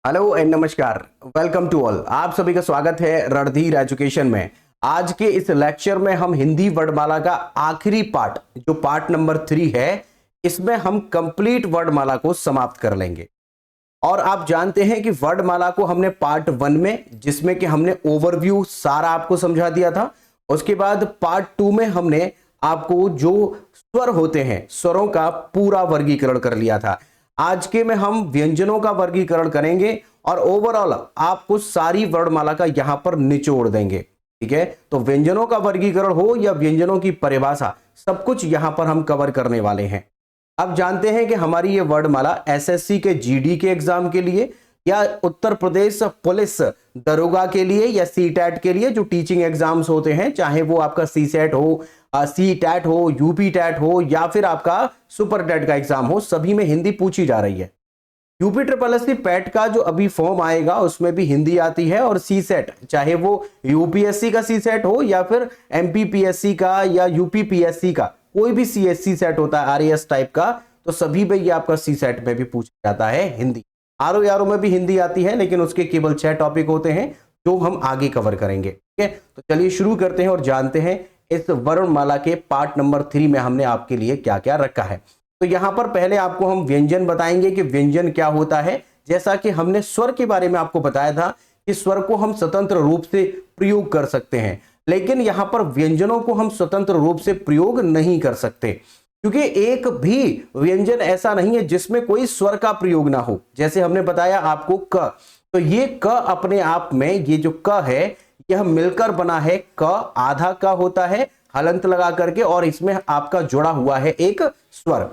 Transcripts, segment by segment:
Hello and नमस्कार। Welcome to all. आप सभी का स्वागत है रणधीर एजुकेशन में। आज के इस लेक्चर में हम हिंदी वर्णमाला का आखिरी पार्ट जो पार्ट नंबर 3 है, इसमें हम कंप्लीट वर्णमाला को समाप्त कर लेंगे। और आप जानते हैं कि वर्णमाला को हमने पार्ट 1 में, जिसमें कि हमने ओवरव्यू सारा आपको समझा दिया था, उसके बाद पार्ट 2 में हमने आपको जो स्वर होते हैं, स्वरों का पूरा वर्गीकरण कर लिया था। आज के में हम व्यंजनों का वर्गीकरण करेंगे और ओवरऑल आपको सारी वर्णमाला का यहां पर निचोड़ देंगे। ठीक है, तो व्यंजनों का वर्गीकरण हो या व्यंजनों की परिभाषा, सब कुछ यहां पर हम कवर करने वाले हैं। आप जानते हैं कि हमारी ये वर्णमाला एसएससी के जीडी के एग्जाम के लिए या उत्तर प्रदेश पुलिस दरोगा के लिए या सीटैट के लिए जो टीचिंग एग्जाम्स होते हैं, चाहे वो आपका सीसेट हो, सीटैट हो, यूपी टैट हो या फिर आपका सुपर टैट का एग्जाम हो, सभी में हिंदी पूछी जा रही है। UP triple S C PET का जो अभी फॉर्म आएगा उसमें भी हिंदी आती है, और सी सेट चाहे वो यूपीएससी का सी सेट हो या फिर एमपीपीएससी का या यूपीपीएससी का कोई भी सीएससी सेट होता है आरएएस टाइप का, तो सभी में ये आपका सी सेट में भी पूछा जाता है हिंदी। आरओ यारो में भी हिंदी आती है, लेकिन उसके केवल 6 टॉपिक होते हैं जो हम आगे कवर करेंगे। ठीक है, तो चलिए शुरू करते हैं और जानते हैं इस वर्णमाला के पार्ट नंबर 3 में हमने आपके लिए क्या क्या रखा है। तो यहां पर पहले आपको हम व्यंजन बताएंगे कि व्यंजन क्या होता है। जैसा कि हमने स्वर के बारे में आपको बताया था कि स्वर को हम स्वतंत्र रूप से प्रयोग कर सकते हैं, लेकिन यहां पर व्यंजनों को हम स्वतंत्र रूप से प्रयोग नहीं कर सकते, क्योंकि एक भी व्यंजन ऐसा नहीं है जिसमें कोई स्वर का प्रयोग ना हो। जैसे हमने बताया आपको क, तो ये क अपने आप में, ये जो क है यह मिलकर बना है क, आधा क होता है हलंत लगा करके, और इसमें आपका जुड़ा हुआ है एक स्वर।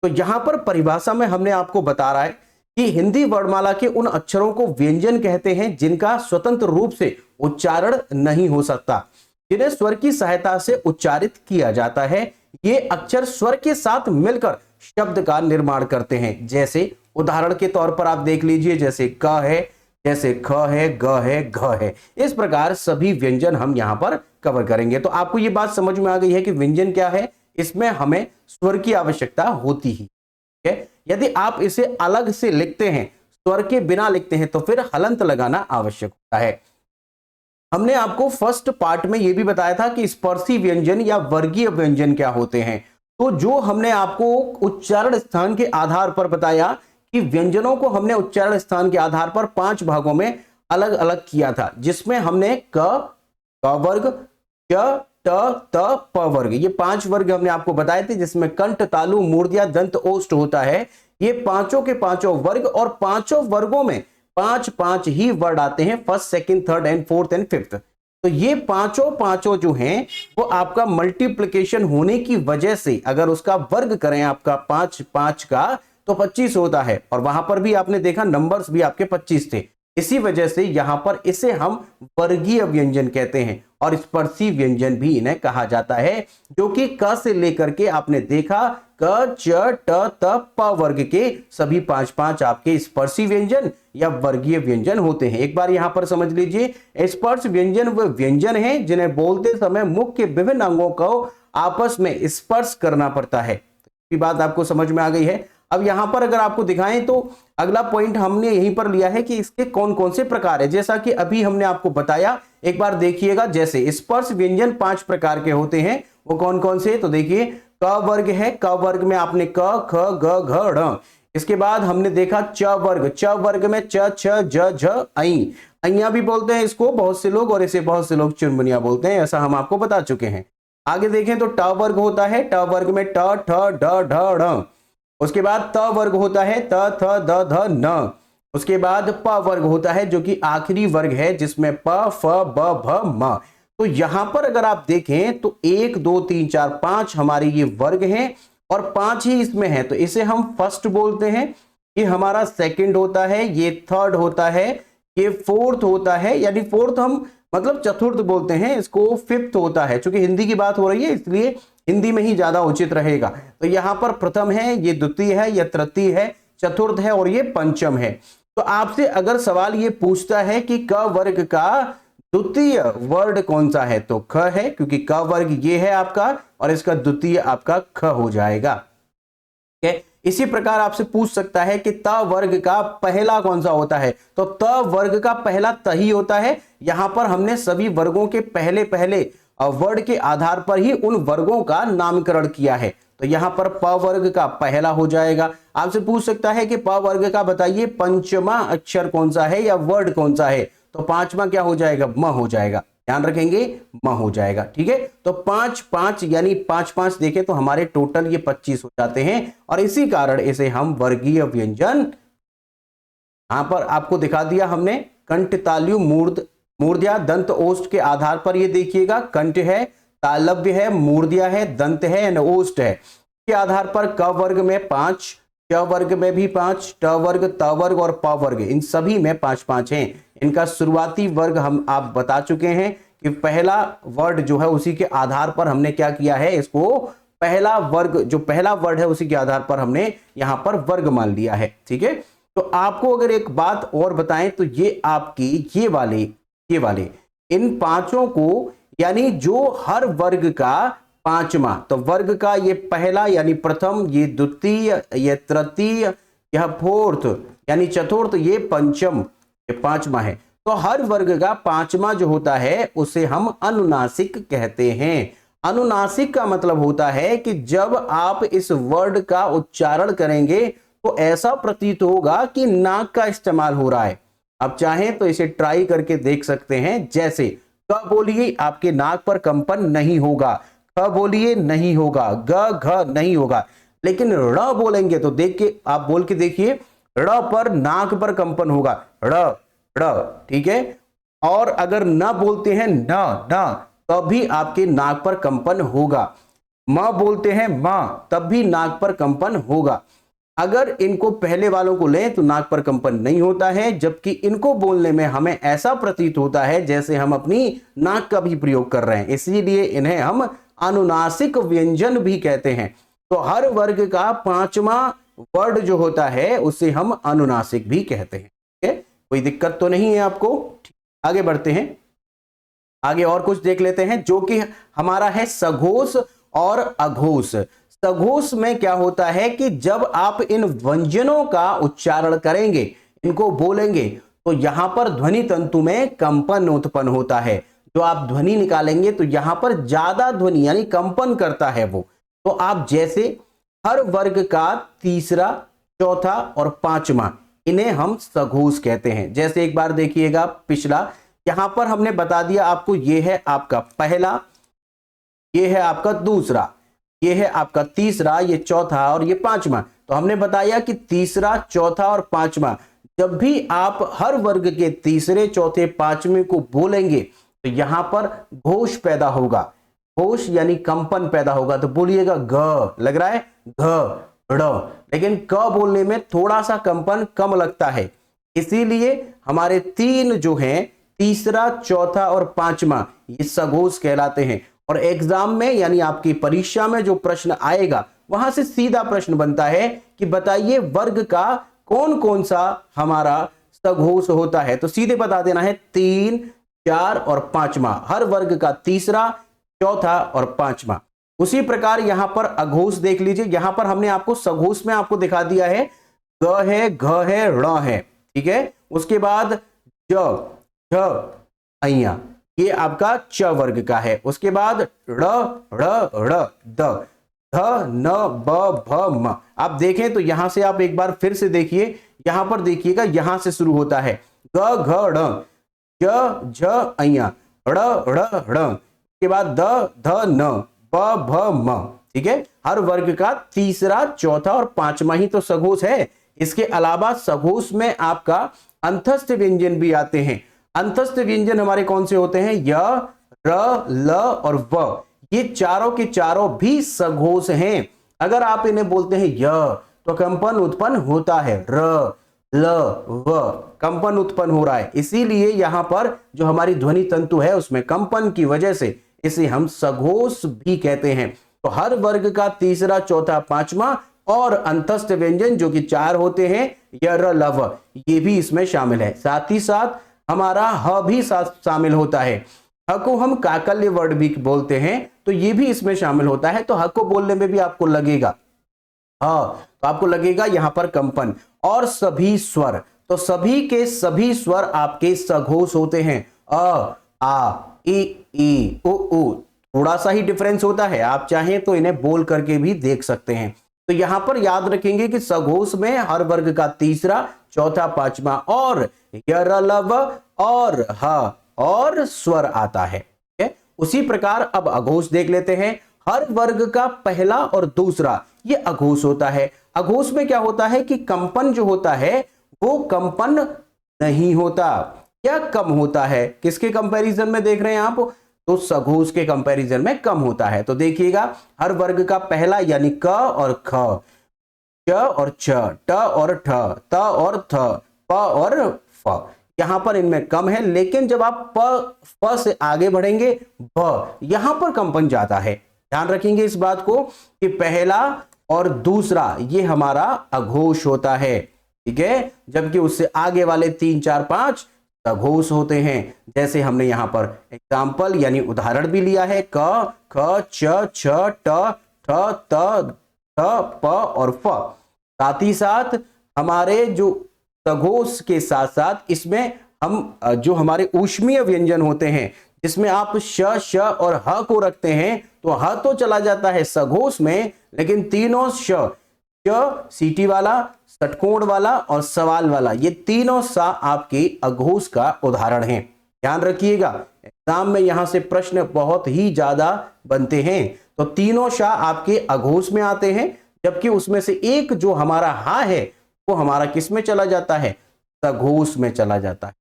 तो यहां पर परिभाषा में हमने आपको बता रहा है कि हिंदी वर्णमाला के उन अक्षरों को व्यंजन कहते हैं जिनका स्वतंत्र रूप से उच्चारण नहीं हो सकता, जिन्हें स्वर की सहायता से उच्चारित किया जाता है। ये अक्षर स्वर के साथ मिलकर शब्द का निर्माण करते हैं। जैसे उदाहरण के तौर पर आप देख लीजिए, जैसे क है, जैसे ख है, ग है, घ है। इस प्रकार सभी व्यंजन हम यहां पर कवर करेंगे। तो आपको ये बात समझ में आ गई है कि व्यंजन क्या है, इसमें हमें स्वर की आवश्यकता होती ही है। यदि आप इसे अलग से लिखते हैं, स्वर के बिना लिखते हैं, तो फिर हलंत लगाना आवश्यक होता है। हमने आपको फर्स्ट पार्ट में यह भी बताया था कि स्पर्शी व्यंजन या वर्गीय व्यंजन क्या होते हैं। तो जो हमने आपको उच्चारण स्थान के आधार पर बताया कि व्यंजनों को हमने उच्चारण स्थान के आधार पर 5 भागों में अलग अलग किया था, जिसमें हमने क वर्ग, च, ट, त, प वर्ग, ये 5 वर्ग हमने आपको बताए थे, जिसमें कंठ, तालु, मूर्धन्य, दंत, ओष्ठ होता है। ये पांचों के पांचों वर्ग, और पांचों वर्गों में 5 ही वर्ड आते हैं, first, second, third and fourth and fifth. तो ये पांचों जो हैं वो आपका मल्टीप्लिकेशन होने की वजह से अगर उसका वर्ग करें आपका 5 का, तो 25 होता है। और वहां पर भी आपने देखा नंबर्स भी आपके 25 थे। इसी वजह से यहां पर इसे हम वर्गीय व्यंजन कहते हैं, और स्पर्शी व्यंजन भी इन्हें कहा जाता है, जो कि क से लेकर के आपने देखा क, च, ट, त, प वर्ग के सभी 5 आपके स्पर्शी व्यंजन या वर्गीय व्यंजन होते हैं। एक बार यहां पर समझ लीजिए, स्पर्श व्यंजन वो व्यंजन हैं जिन्हें बोलते समय मुख के विभिन्न अंगों को आपस में स्पर्श करना पड़ता है। ये बात आपको समझ में आ गई है। अब यहां पर अगर आपको दिखाएं तो अगला पॉइंट हमने यहीं पर लिया है कि इसके कौन कौन से प्रकार है, जैसा कि अभी हमने आपको बताया। एक बार देखिएगा, जैसे स्पर्श व्यंजन 5 प्रकार के होते हैं, वो कौन कौन से, तो देखिए क वर्ग है, क वर्ग में आपने क, ख, ग, घ, ढ। इसके बाद हमने देखा च वर्ग, च वर्ग में च, छ, ज, झ, ऐ, ऐया भी बोलते हैं इसको बहुत से लोग, और इसे बहुत से लोग चुनमुनिया बोलते हैं, ऐसा हम आपको बता चुके हैं। आगे देखें तो ट वर्ग होता है, ट वर्ग में ट, ठ, ड, ढ, ढ। उसके बाद त वर्ग होता है, त, थ, द, ध, न। उसके बाद प वर्ग होता है, जो कि आखिरी वर्ग है, जिसमें प, फ, ब, भ, म। तो यहां पर अगर आप देखें तो 1 2 3 4 5 हमारे ये वर्ग हैं, और 5 ही इसमें है, तो इसे हम फर्स्ट बोलते हैं, ये हमारा सेकंड होता है, ये थर्ड होता है, ये फोर्थ होता है, यानी फोर्थ हम मतलब चतुर्थ बोलते हैं, इसको फिफ्थ होता है। चूंकि हिंदी की बात हो रही है इसलिए हिंदी में ही ज्यादा उचित रहेगा। तो यहां पर प्रथम है, ये द्वितीय है, यह तृतीय है, चतुर्थ है, और ये पंचम है। तो आपसे अगर सवाल ये पूछता है कि क वर्ग का द्वितीय वर्ड कौन सा है, तो ख है, क्योंकि क वर्ग ये है आपका, और इसका द्वितीय आपका ख हो जाएगा। इसी प्रकार आपसे पूछ सकता है कि त वर्ग का पहला कौन सा होता है, तो त वर्ग का पहला त ही होता है। यहां पर हमने सभी वर्गों के पहले पहले वर्ड के आधार पर ही उन वर्गों का नामकरण किया है। तो यहां पर प वर्ग का पहला हो जाएगा। आपसे पूछ सकता है कि प वर्ग का बताइए पंचमा अक्षर कौन सा है या वर्ड कौन सा है, तो पांचवा क्या हो जाएगा, म हो जाएगा। ध्यान रखेंगे, म हो जाएगा। ठीक है, तो 5 5 यानी 5 5 देखें तो हमारे टोटल ये 25 हो जाते हैं, और इसी कारण इसे हम वर्गीय व्यंजन, यहां पर आपको दिखा दिया हमने कंठ तालु मूर्ध्या दंत ओष्ठ के आधार पर। ये देखिएगा कंठ है, तालव्य है, मूर्ध्या है, दंत है एंड ओष्ठ है के आधार पर क वर्ग में 5, च वर्ग में भी 5, ट वर्ग, त वर्ग और प वर्ग, इन सभी में 5 5 हैं। इनका शुरुआती वर्ग हम आप बता चुके हैं कि पहला वर्ड जो है उसी के आधार पर हमने क्या किया है, इसको पहला वर्ग, जो पहला वर्ड है उसी के आधार पर हमने यहां पर वर्ग मान लिया है। ठीक है, तो आपको अगर एक बात और बताएं तो ये आपकी ये वाले इन पांचों को, यानी जो हर वर्ग का पांचवा, तो वर्ग का ये पहला यानी प्रथम, ये द्वितीय, ये तृतीय, यह फोर्थ यानी चतुर्थ, ये पंचम, ये पांचवा है। तो हर वर्ग का पांचवा जो होता है उसे हम अनुनासिक कहते हैं। अनुनासिक का मतलब होता है कि जब आप इस वर्ड का उच्चारण करेंगे तो ऐसा प्रतीत होगा कि नाक का इस्तेमाल हो रहा है। आप चाहें तो इसे ट्राई करके देख सकते हैं। जैसे क बोलिए, आपके नाक पर कंपन नहीं होगा, ख बोलिए नहीं होगा, ग घ नहीं होगा, लेकिन ड़ बोलेंगे तो देख के आप बोल के देखिए, ड़ पर नाक पर कंपन होगा, ड़ ड़। ठीक है, और अगर न बोलते हैं न न, तब भी आपके नाक पर कंपन होगा। म बोलते हैं म, तब भी नाक पर कंपन होगा। अगर इनको पहले वालों को लें तो नाक पर कंपन नहीं होता है, जबकि इनको बोलने में हमें ऐसा प्रतीत होता है जैसे हम अपनी नाक का भी प्रयोग कर रहे हैं, इसीलिए इन्हें हम अनुनासिक व्यंजन भी कहते हैं। तो हर वर्ग का पांचवा वर्ड जो होता है उसे हम अनुनासिक भी कहते हैं। ठीक है, कोई दिक्कत तो नहीं है आपको। आगे बढ़ते हैं, आगे और कुछ देख लेते हैं जो कि हमारा है सघोष और अघोष। सघोष में क्या होता है कि जब आप इन व्यंजनों का उच्चारण करेंगे, इनको बोलेंगे, तो यहां पर ध्वनि तंतु में कंपन उत्पन्न होता है। जो आप ध्वनि निकालेंगे तो यहां पर ज्यादा ध्वनि यानी कंपन करता है वो। तो आप जैसे हर वर्ग का तीसरा, चौथा और पांचवा, इन्हें हम सघोष कहते हैं। जैसे एक बार देखिएगा पिछला, यहां पर हमने बता दिया आपको, ये है आपका पहला, ये है आपका दूसरा, ये है आपका तीसरा, ये चौथा और ये पांचवा। तो हमने बताया कि तीसरा, चौथा और पांचवा, जब भी आप हर वर्ग के तीसरे, चौथे, पांचवें को बोलेंगे तो यहां पर घोष पैदा होगा। घोष यानी कंपन पैदा होगा। तो बोलिएगा ग, लग रहा है घ ड़, लेकिन क बोलने में थोड़ा सा कंपन कम लगता है। इसीलिए हमारे तीन जो हैं, तीसरा, चौथा और पांचवा, ये सघोष कहलाते हैं। और एग्जाम में यानी आपकी परीक्षा में जो प्रश्न आएगा वहां से सीधा प्रश्न बनता है कि बताइए वर्ग का कौन कौन सा हमारा सघोष होता है, तो सीधे बता देना है 3, 4 और पांचवा, हर वर्ग का तीसरा, चौथा और पांचवा। उसी प्रकार यहां पर अघोष देख लीजिए, यहां पर हमने आपको सघोष में आपको दिखा दिया है ग है, घ है, ड़ है। ठीक है, उसके बाद ज, झ, अइया, ये आपका च वर्ग का है। उसके बाद ड़, ड़, ड़, द, ध, न, ब, भ, म। आप देखें तो यहां से आप एक बार फिर से देखिए, यहां पर देखिएगा, यहां से शुरू होता है ग, घ, ड़, ज, झ, अइया, ड़, ड़, ड़, के बाद द, ध, न, ब, भ, म। ठीक है, हर वर्ग का तीसरा, चौथा और पांचवा ही तो सघोष है। इसके अलावा सघोष में आपका अंतस्थ व्यंजन भी आते हैं। अंतस्थ व्यंजन हमारे कौन से होते हैं, य, र, ल और व, ये चारों के चारों भी सघोष हैं। अगर आप इन्हें बोलते हैं य, तो कंपन उत्पन्न होता है, र, ल, व, कंपन उत्पन्न हो रहा है। इसीलिए यहां पर जो हमारी ध्वनि तंतु है उसमें कंपन की वजह से इसे हम सघोष भी कहते हैं। तो हर वर्ग का तीसरा, चौथा, पांचवा और अंतस्थ व्यंजन जो कि 4 होते हैं, य, र, ल, व, ये भी इसमें शामिल है। साथ ही साथ हमारा ह भी शामिल होता है। ह को हम काकल्य वर्ड भी बोलते हैं, तो ये भी इसमें शामिल होता है। तो ह को बोलने में भी आपको लगेगा तो आपको लगेगा यहां पर कंपन। और सभी स्वर, तो सभी के सभी स्वर आपके सघोष होते हैं। आ ई उ। थोड़ा सा ही डिफरेंस होता है, आप चाहें तो इन्हें बोल करके भी देख सकते हैं। तो यहां पर याद रखेंगे कि सघोष में हर वर्ग का तीसरा, चौथा, पांचवा और यरलव और ह और स्वर आता है। उसी प्रकार अब अघोष देख लेते हैं। हर वर्ग का पहला और दूसरा ये अघोष होता है। अघोष में क्या होता है कि कंपन जो होता है वो कंपन नहीं होता या कम होता है। किसके कंपैरिजन में देख रहे हैं आप? तो सघोष के कंपैरिजन में कम होता है। तो देखिएगा, हर वर्ग का पहला यानी क और ख, च और छ, ट और ठ, त और थ, प और फ, यहां पर इनमें कम है। लेकिन जब आप प से आगे बढ़ेंगे, ब, यहां पर कंपन ज्यादा है। ध्यान रखेंगे इस बात को कि पहला और दूसरा ये हमारा अघोष होता है, ठीक है, जबकि उससे आगे वाले 3, 4, 5 सघोष होते हैं। जैसे हमने यहां पर एग्जाम्पल यानी उदाहरण भी लिया है, क, ख, छ, ट, ठ, त, थ, प और फ। साथ ही साथ हमारे जो सघोष के साथ साथ इसमें हम जो हमारे ऊष्मीय व्यंजन होते हैं, जिसमें आप श, श और ह को रखते हैं, तो ह तो चला जाता है सघोष में, लेकिन तीनों श, सीटी वाला, षटकोण वाला और सवाल वाला, ये तीनों सा आपके अघोष का उदाहरण हैं। ध्यान रखिएगा, एग्जाम में यहां से प्रश्न बहुत ही ज्यादा बनते हैं। तो तीनों सा आपके अघोष में आते हैं, जबकि उसमें से एक जो हमारा हा है वो हमारा किस में चला जाता है? सघोष में चला जाता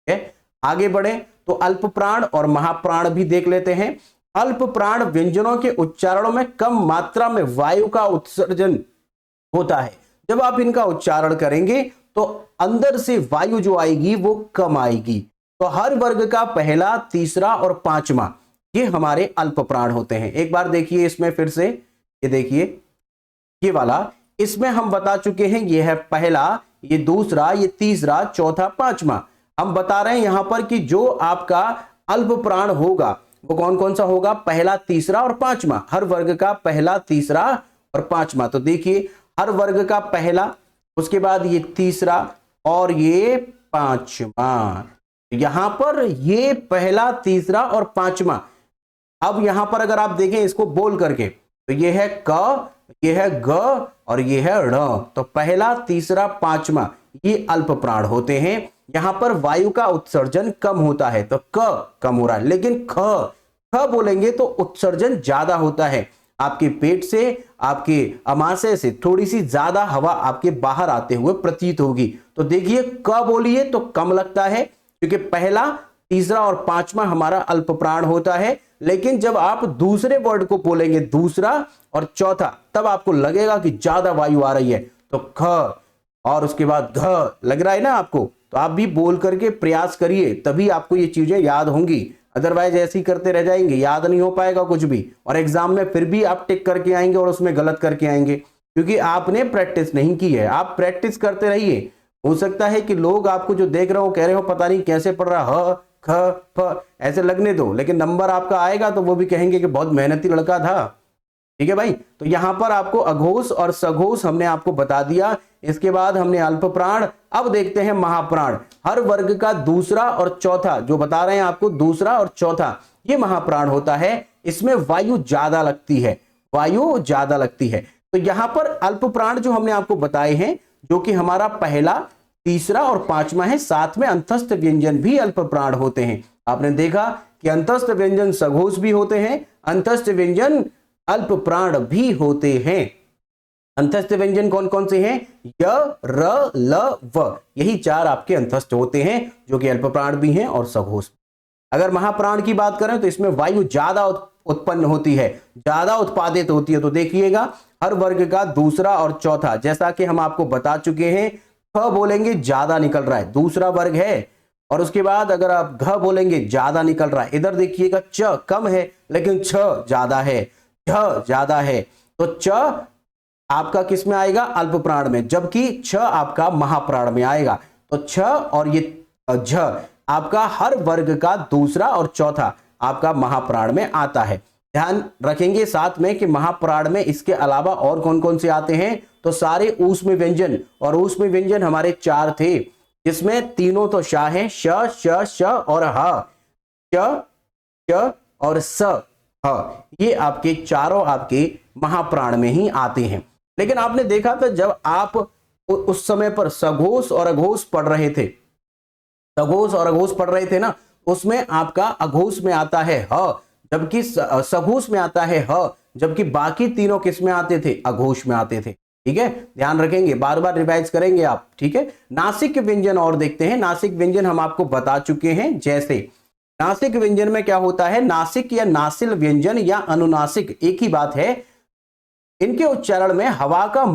है। आगे बढ़े तो अल्प प्राण और महाप्राण भी देख लेते हैं। अल्प प्राण व्यंजनों के उच्चारणों में कम मात्रा में वायु का उत्सर्जन होता है। जब आप इनका उच्चारण करेंगे तो अंदर से वायु जो आएगी वो कम आएगी। तो हर वर्ग का पहला, तीसरा और पांचवा ये हमारे अल्प प्राण होते हैं। एक बार देखिए इसमें फिर से, ये देखिए ये वाला, इसमें हम बता चुके हैं ये है पहला, ये दूसरा, ये तीसरा, चौथा, पांचवा। हम बता रहे हैं यहां पर कि जो आपका अल्प प्राण होगा वो कौन कौन सा होगा? पहला, तीसरा और पांचवा। हर वर्ग का पहला, तीसरा और पांचवा। तो देखिए, हर वर्ग का पहला, उसके बाद ये तीसरा और ये पांचवा। यहां पर ये पहला, तीसरा और पांचवा। अब यहां पर अगर आप देखें इसको बोल करके, तो ये है क, ये है ग और ये है ण। तो पहला, तीसरा, पांचवा ये अल्प प्राण होते हैं। यहां पर वायु का उत्सर्जन कम होता है, तो क कम हो रहा है, लेकिन ख बोलेंगे तो उत्सर्जन ज्यादा होता है। आपके पेट से, आपके अमाशय से थोड़ी सी ज्यादा हवा आपके बाहर आते हुए प्रतीत होगी। तो देखिए, क बोलिए तो कम लगता है, क्योंकि पहला, तीसरा और पांचवा हमारा अल्प प्राण होता है। लेकिन जब आप दूसरे वर्ड को बोलेंगे, दूसरा और चौथा, तब आपको लगेगा कि ज्यादा वायु आ रही है। तो ख और उसके बाद घ लग रहा है ना आपको, तो आप भी बोल करके प्रयास करिए, तभी आपको ये चीजें याद होंगी। अदरवाइज ऐसे ही करते रह जाएंगे, याद नहीं हो पाएगा कुछ भी, और एग्जाम में फिर भी आप टिक करके आएंगे और उसमें गलत करके आएंगे, क्योंकि आपने प्रैक्टिस नहीं की है। आप प्रैक्टिस करते रहिए। हो सकता है कि लोग आपको जो देख रहे हो कह रहे हो पता नहीं कैसे पढ़ रहा, ह ख फ ऐसे लगने दो, लेकिन नंबर आपका आएगा तो वो भी कहेंगे कि बहुत मेहनती लड़का था। ठीक है भाई, तो यहां पर आपको अघोष और सघोष हमने आपको बता दिया। इसके बाद हमने अल्प प्राण। अब देखते हैं महाप्राण। हर वर्ग का दूसरा और चौथा, जो बता रहे हैं आपको, दूसरा और चौथा ये महाप्राण होता है। इसमें वायु ज्यादा लगती है, वायु ज्यादा लगती है। तो यहां पर अल्प प्राण जो हमने आपको बताए हैं, जो कि हमारा पहला, तीसरा और पांचवा है, साथ में अंतस्थ व्यंजन भी अल्प प्राण होते हैं। आपने देखा कि अंतस्थ व्यंजन सघोष भी होते हैं, अंतस्थ व्यंजन अल्प प्राण भी होते हैं। अंतस्थ व्यंजन कौन कौन से हैं? य, र, ल, व, यही चार आपके अंतस्थ होते हैं, जो कि अल्प प्राण भी हैं और सघोष। अगर महाप्राण की बात करें तो इसमें वायु ज्यादा उत्पन्न होती है, ज्यादा उत्पादित होती है। तो देखिएगा, हर वर्ग का दूसरा और चौथा, जैसा कि हम आपको बता चुके हैं, ख बोलेंगे ज्यादा निकल रहा है, दूसरा वर्ग है। और उसके बाद अगर आप घ बोलेंगे ज्यादा निकल रहा है। इधर देखिएगा, च कम है लेकिन छ ज्यादा है, झ ज्यादा है। तो च आपका किस में आएगा? अल्प प्राण में, जबकि छ आपका महाप्राण में आएगा। तो छ और ये झ आपका हर वर्ग का दूसरा और चौथा आपका महाप्राण में आता है। ध्यान रखेंगे साथ में कि महाप्राण में इसके अलावा और कौन कौन से आते हैं, तो सारे ऊष्म व्यंजन, और ऊष्म व्यंजन हमारे 4 थे, जिसमें तीनों तो श है, श श श और ह, च च और स ह, ये आपके चारों आपके महाप्राण में ही आते हैं। लेकिन आपने देखा था जब आप उस समय पर सघोष और अघोष पढ़ रहे थे, सघोष और अघोष पढ़ रहे थे ना, उसमें आपका अघोष में आता है ह, जबकि सघोष में आता है ह, जबकि बाकी तीनों किस में आते थे, अघोष में आते थे। ठीक है, ध्यान रखेंगे, बार बार रिवाइज करेंगे आप। ठीक है, नासिक व्यंजन और देखते हैं। नासिक व्यंजन हम आपको बता चुके हैं, जैसे नासिक व्यंजन में क्या होता है, नासिक या नासिल व्यंजन या अनुनासिक एक ही बात है। इनके उच्चारण में हवा का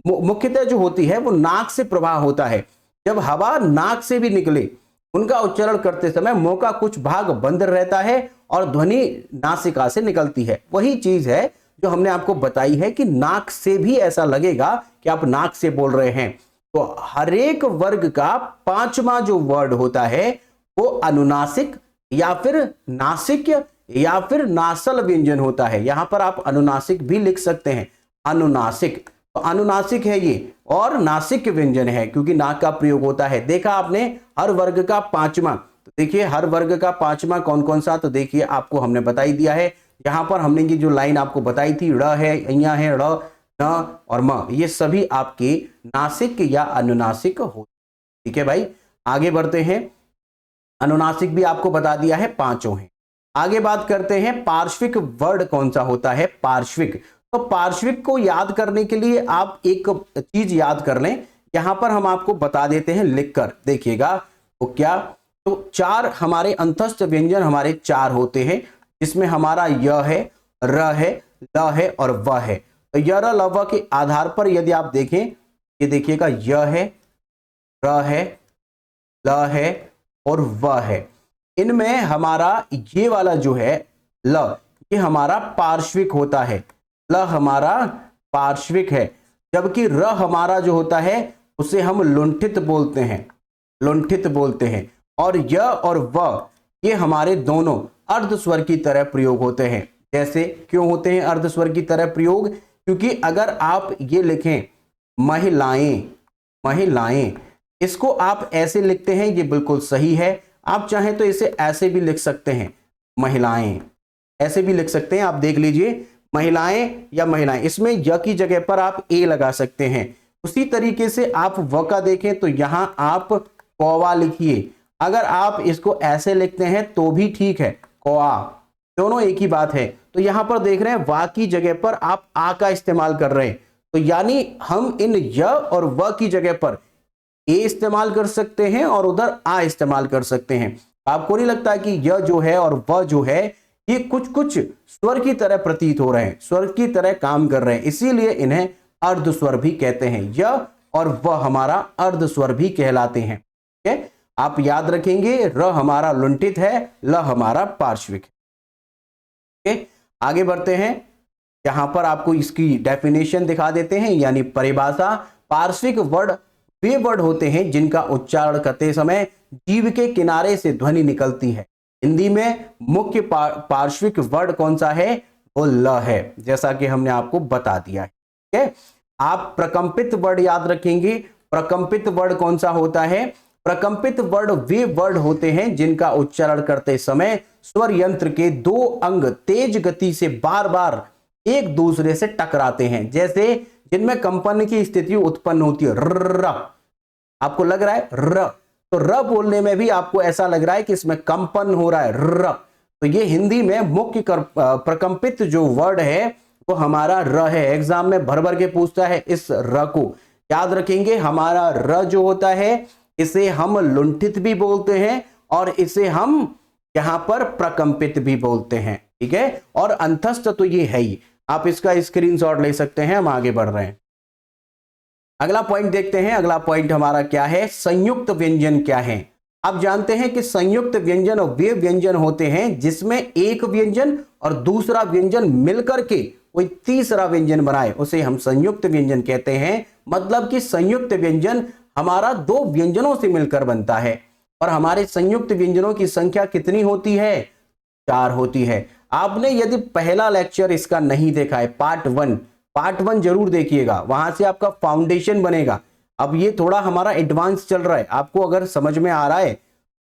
मुख्यतः जो होती है वो नाक से प्रवाह होता है। जब हवा नाक से भी निकले, उनका उच्चारण करते समय मुंह का कुछ भाग बंद रहता है और ध्वनि नासिका से निकलती है। वही चीज है जो हमने आपको बताई है कि नाक से भी ऐसा लगेगा कि आप नाक से बोल रहे हैं। तो हर एक वर्ग का 5वां जो वर्ड होता है वो अनुनासिक या फिर नासिक या फिर नासल व्यंजन होता है। यहां पर आप अनुनासिक भी लिख सकते हैं, अनुनासिक। तो अनुनासिक है ये, और नासिक व्यंजन है क्योंकि नाक का प्रयोग होता है। देखा आपने हर वर्ग का 5वां, तो देखिए हर वर्ग का 5वां कौन कौन सा, तो देखिए आपको हमने बता ही दिया है। यहां पर हमने ये जो लाइन आपको बताई थी, ड़ है, अइया है, ड़, न और म, ये सभी आपके नासिक या अनुनासिक हो। ठीक है भाई, आगे बढ़ते हैं। अनुनासिक भी आपको बता दिया है, 5 हैं। आगे बात करते हैं पार्श्विक वर्ड कौन सा होता है, पार्श्विक। तो पार्श्विक को याद करने के लिए आप एक चीज याद कर लें, यहां पर हम आपको बता देते हैं लिखकर, देखिएगा वो क्या। तो 4 हमारे अंतस्थ व्यंजन हमारे 4 होते हैं, जिसमें हमारा य है, र है, ल है और व है। तो य र ल व के आधार पर यदि आप देखें, ये देखिएगा य है, र है, ल है और व है। इनमें हमारा ये वाला जो है ल, ये हमारा पार्श्विक होता है, ल हमारा पार्श्विक है, जबकि र हमारा जो होता है उसे हम लुंठित बोलते हैं, लुंठित बोलते हैं। और य और व ये हमारे दोनों अर्ध स्वर की तरह प्रयोग होते हैं। जैसे क्यों होते हैं अर्ध स्वर की तरह प्रयोग, क्योंकि अगर आप ये लिखें महिलाएं, महिलाएं, इसको आप ऐसे लिखते हैं, ये बिल्कुल सही है। आप चाहें तो इसे ऐसे भी लिख सकते हैं, महिलाएं, ऐसे भी लिख सकते हैं। आप देख लीजिए, महिलाएं या महिलाएं, इसमें य की जगह पर आप ए लगा सकते हैं। उसी तरीके से आप व का देखें तो यहां आप कौवा लिखिए। अगर आप इसको ऐसे लिखते हैं तो भी ठीक है, कौआ, दोनों एक ही बात है। तो यहां पर देख रहे हैं वा की जगह पर आप आ का इस्तेमाल कर रहे हैं, तो यानी हम इन य और व की जगह पर ए इस्तेमाल कर सकते हैं और उधर आ इस्तेमाल कर सकते हैं। आपको नहीं लगता कि य जो है और व जो है ये कुछ कुछ स्वर की तरह प्रतीत हो रहे हैं, स्वर की तरह काम कर रहे हैं, इसीलिए इन्हें अर्ध स्वर भी कहते हैं। य और व हमारा अर्ध स्वर भी कहलाते हैं। ठीक है, आप याद रखेंगे, र हमारा लुंठित है, ल हमारा पार्श्विक है। ठीक, आगे बढ़ते हैं। यहां पर आपको इसकी डेफिनेशन दिखा देते हैं, यानी परिभाषा। पार्श्विक वर्ड वे वर्ड होते हैं जिनका उच्चारण करते समय जीभ के किनारे से ध्वनि निकलती है। हिंदी में मुख्य पार्श्विक वर्ड कौन सा है, वो ल है, जैसा कि हमने आपको बता दिया है। ठीक है, आप प्रकंपित वर्ड याद रखेंगे। प्रकंपित वर्ड कौन सा होता है, प्रकंपित वर्ड वे वर्ड होते हैं जिनका उच्चारण करते समय स्वर यंत्र के 2 अंग तेज गति से बार बार एक दूसरे से टकराते हैं, जैसे जिनमें कंपन की स्थिति उत्पन्न होती है। र, आपको लग रहा है र, तो र बोलने में भी आपको ऐसा लग रहा है कि इसमें कंपन हो रहा है, र। तो ये हिंदी में मुख्य प्रकंपित जो वर्ड है वो हमारा र है। एग्जाम में भर भर के पूछता है इस र को, याद रखेंगे। हमारा र जो होता है इसे हम लुंठित भी बोलते हैं और इसे हम यहां पर प्रकंपित भी बोलते हैं। ठीक है, और अंतस्थ तो ये है ही, आप इसका स्क्रीनशॉट ले सकते हैं। हम आगे बढ़ रहे हैं, अगला पॉइंट देखते हैं। अगला पॉइंट हमारा क्या है, संयुक्त व्यंजन क्या है। आप जानते हैं कि संयुक्त व्यंजन वे व्यंजन होते हैं जिसमें एक व्यंजन और दूसरा व्यंजन मिलकर के कोई तीसरा व्यंजन बनाए, उसे हम संयुक्त व्यंजन कहते हैं। मतलब कि संयुक्त व्यंजन हमारा 2 व्यंजनों से मिलकर बनता है, और हमारे संयुक्त व्यंजनों की संख्या कितनी होती है, 4 होती है। आपने यदि पहला लेक्चर इसका नहीं देखा है, पार्ट वन जरूर देखिएगा, वहां से आपका फाउंडेशन बनेगा। अब ये थोड़ा हमारा एडवांस चल रहा है, आपको अगर समझ में आ रहा है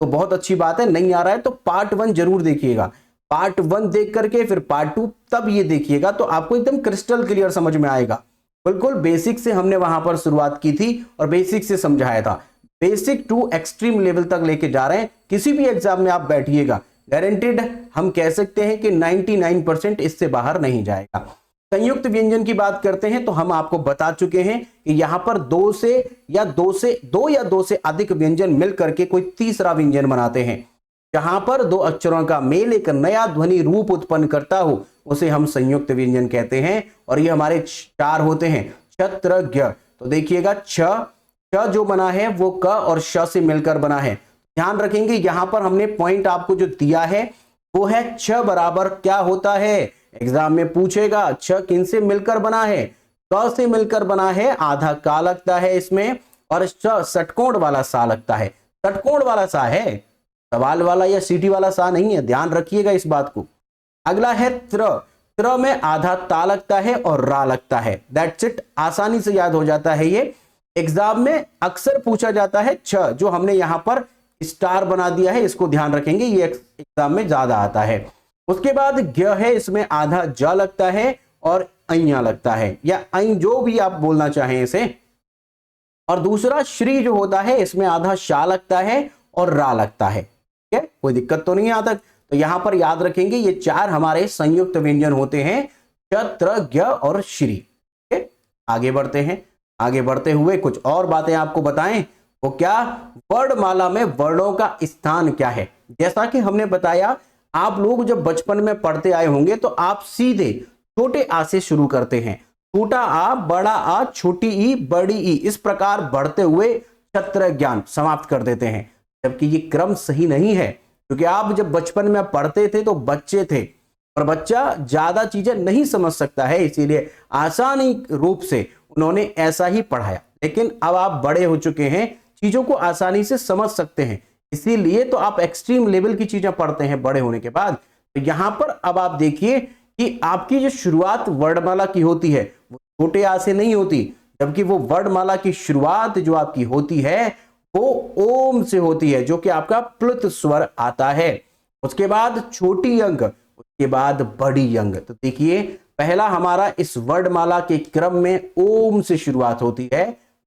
तो बहुत अच्छी बात है, नहीं आ रहा है तो पार्ट वन जरूर देखिएगा। पार्ट वन देख करके फिर पार्ट टू तब ये देखिएगा तो आपको एकदम क्रिस्टल क्लियर समझ में आएगा। बिल्कुल बेसिक से हमने वहां पर शुरुआत की थी और बेसिक से समझाया था, बेसिक टू एक्सट्रीम लेवल तक लेके जा रहे हैं। किसी भी एग्जाम में आप बैठिएगा, गारंटेड हम कह सकते हैं कि 99% इससे बाहर नहीं जाएगा। संयुक्त व्यंजन की बात करते हैं तो हम आपको बता चुके हैं कि यहां पर दो या दो से अधिक व्यंजन मिल करके कोई तीसरा व्यंजन बनाते हैं। जहां पर दो अक्षरों का मेल एक नया ध्वनि रूप उत्पन्न करता हो उसे हम संयुक्त व्यंजन कहते हैं। और ये हमारे चार होते हैं, छत्र ज्ञ। तो देखिएगा छ जो बना है वो क और श से मिलकर बना है। ध्यान रखेंगे यहां पर हमने पॉइंट आपको जो दिया है वो है छ बराबर क्या होता है, एग्जाम में पूछेगा छ किन से मिलकर बना है, क से मिलकर बना है, आधा का लगता है इसमें और षटकोण वाला सा लगता है। षटकोण वाला सा है, सवाल वाला या सीटी वाला सा नहीं है, ध्यान रखिएगा इस बात को। अगला है त्र में आधा ता लगता है और रा लगता है। दैट्स इट, आसानी से याद हो जाता है। ये एग्जाम में अक्सर पूछा जाता है छ, जो हमने यहां पर स्टार बना दिया है, इसको ध्यान रखेंगे, ये एग्जाम में ज्यादा आता है। उसके बाद ज्ञ है, इसमें आधा ज लगता है और अइया लगता है, या अई जो भी आप बोलना चाहें इसे। और दूसरा श्री जो होता है इसमें आधा शा लगता है और रा लगता है। ठीक है, कोई दिक्कत तो नहीं आता। तो यहां पर याद रखेंगे ये चार हमारे संयुक्त व्यंजन होते हैं, त्र ज्ञ और श्री। ठीक है, आगे बढ़ते हैं। आगे बढ़ते हुए कुछ और बातें आपको बताएं, वो क्या, वर्णमाला में वर्णों का स्थान क्या है। जैसा कि हमने बताया, आप लोग जब बचपन में पढ़ते आए होंगे तो आप सीधे छोटे आ से शुरू करते हैं, छोटा आ, बड़ा आ, छोटी ई, बड़ी ई, इस प्रकार बढ़ते हुए छत्र ज्ञान समाप्त कर देते हैं। जबकि ये क्रम सही नहीं है, क्योंकि आप जब बचपन में पढ़ते थे तो बच्चे थे और बच्चा ज्यादा चीजें नहीं समझ सकता है, इसीलिए आसानी रूप से उन्होंने ऐसा ही पढ़ाया। लेकिन अब आप बड़े हो चुके हैं, चीजों को आसानी से समझ सकते हैं, इसीलिए तो आप एक्सट्रीम लेवल की चीजें पढ़ते हैं बड़े होने के बाद। तो यहां पर अब आप देखिए कि आपकी जो शुरुआत वर्णमाला की होती है वो छोटे आ से नहीं होती, जबकि वो वर्णमाला की शुरुआत जो आपकी होती है वो ओम से होती है, जो कि आपका प्लुत स्वर आता है। उसके बाद छोटी अंग, उसके बाद बड़ी अंग। तो देखिए पहला हमारा इस वर्णमाला के क्रम में ओम से शुरुआत होती है।